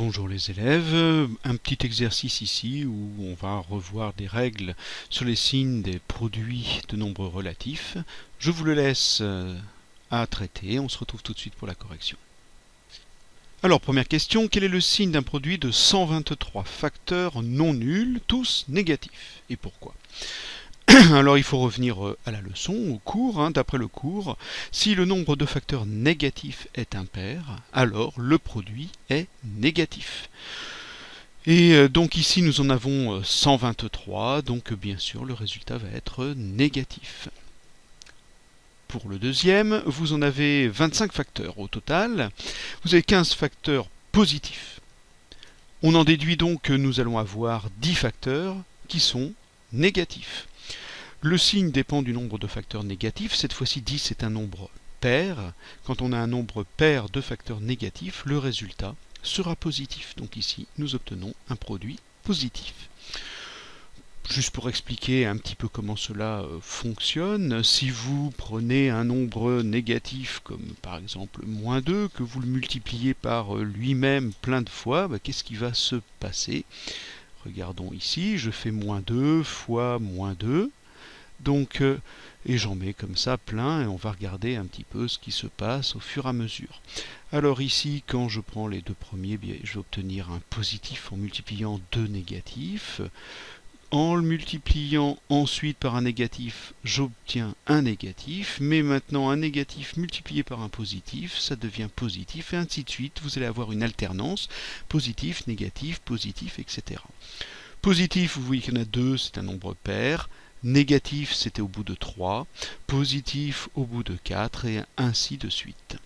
Bonjour les élèves, un petit exercice ici où on va revoir des règles sur les signes des produits de nombres relatifs. Je vous le laisse à traiter, on se retrouve tout de suite pour la correction. Alors première question, quel est le signe d'un produit de 123 facteurs non nuls, tous négatifs, et pourquoi ? Alors il faut revenir à la leçon, au cours, d'après le cours. Si le nombre de facteurs négatifs est impair, alors le produit est négatif. Et donc ici nous en avons 123, donc bien sûr le résultat va être négatif. Pour le deuxième, vous en avez 25 facteurs au total. Vous avez 15 facteurs positifs. On en déduit donc que nous allons avoir 10 facteurs qui sont négatifs. Le signe dépend du nombre de facteurs négatifs. Cette fois-ci, 10 est un nombre pair. Quand on a un nombre pair de facteurs négatifs, le résultat sera positif. Donc ici, nous obtenons un produit positif. Juste pour expliquer un petit peu comment cela fonctionne, si vous prenez un nombre négatif comme par exemple -2, que vous le multipliez par lui-même plein de fois, qu'est-ce qui va se passer ? Regardons ici, je fais -2 fois -2. Donc, et j'en mets comme ça plein et on va regarder un petit peu ce qui se passe au fur et à mesure. Alors ici, quand je prends les deux premiers, je vais obtenir un positif en multipliant deux négatifs. En le multipliant ensuite par un négatif, j'obtiens un négatif, mais maintenant un négatif multiplié par un positif, ça devient positif, et ainsi de suite. Vous allez avoir une alternance, positif, négatif, positif, etc. Positif, vous voyez qu'il y en a deux, c'est un nombre pair. Négatif, c'était au bout de 3, positif au bout de 4, et ainsi de suite.